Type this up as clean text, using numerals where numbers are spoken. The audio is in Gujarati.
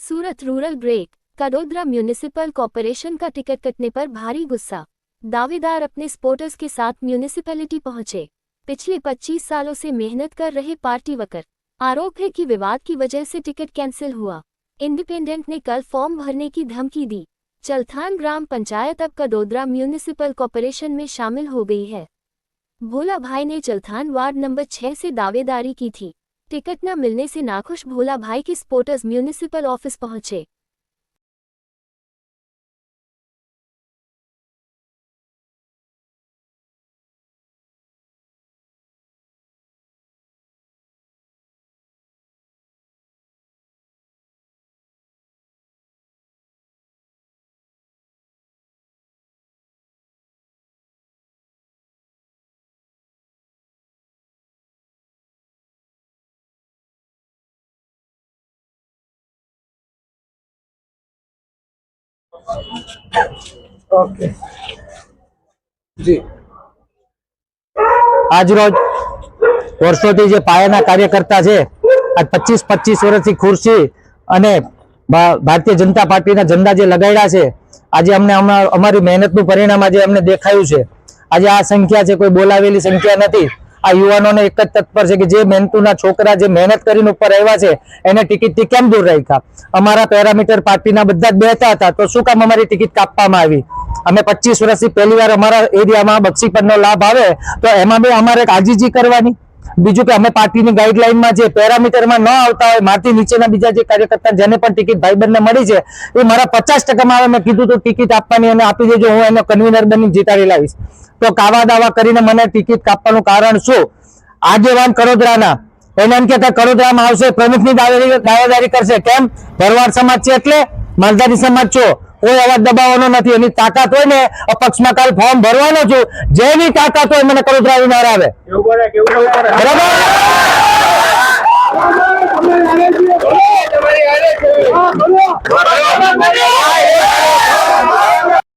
सूरत rural break. Kadodara municipal corporation का टिकट कटने पर भारी गुस्सा। दावेदार अपने सपोर्टर्स के साथ म्यूनिसिपैलिटी पहुंचे। पिछले 25 सालों से मेहनत कर रहे पार्टी वर्कर। आरोप है कि विवाद की वजह से टिकट कैंसिल हुआ। इंडिपेंडेंट ने कल फॉर्म भरने की धमकी दी। चलथान ग्राम पंचायत अब कड़ोदरा म्यूनिसिपल कॉरपोरेशन में शामिल हो गई है। भोला भाई ने चलथान वार्ड नंबर 6 से दावेदारी की थी। टिकट न मिलने से नाखुश भोला भाई के सपोर्टर्स म्यूनिसिपल ऑफिस पहुंचे। ओके जी। आज रोज वर्षोથી જે પાયાના કાર્યકર્તા છે આ 25 વર્ષથી ખુરશી અને ભારતીય જનતા પાર્ટીના ઝંડા જે લગાડ્યા છે આજે અમને અમારી મહેનતનું પરિણામ આજે અમને દેખાયું છે। આજે આ સંખ્યા છે કોઈ બોલાવેલી સંખ્યા નથી। આ યુવાનોને એક જ તત્પર છે કે જે મહેનતુના છોકરા જે મહેનત કરીને ઉપર આવ્યા છે એને ટિકિટથી કેમ દૂર રાખ્યા। અમારા પેરામીટર પાર્ટીના બધા જ બેઠા હતા તો શું કામ અમારી ટિકિટ કાપવામાં આવી। અમે 25 વર્ષથી પહેલી વાર અમારા એરિયામાં બક્ષીપદનો લાભ આવે તો એમાં બી અમારે આજીજી કરવાની। બીજું કે અમે પાર્ટીની ગાઈડલાઈનમાં જે પેરામીટરમાં ન આવતા હોય માથી નીચેના બીજા જે કાર્યકર્તા જેને પણ ટિકિટ ભાઈબંધને મળી છે એ મારા 50% માં આવે। મેં કીધું તો ટિકિટ આપવાની અને આપી દેજો, હું એનો કન્વીનર બની જીતાડી લાવીશ। તો કાવા દાવા કરીને મને ટિકિટ કાપવાનું કારણ શું? આગેવાન કડોદરાના એને એમ કે કડોદરામાં આવશે, પ્રમુખની દાવેદારી કરશે। કેમ? ભરવાડ સમાજ છે એટલે માલધારી સમાજ છો, કોઈ અવાજ દબાવવાનો નથી। એની તાકાત હોય ને અપક્ષમાં કાલ ફોર્મ ભરવાનો છું, જેની તાકાત હોય મને કડોદરા વિનાર આવે, બરાબર?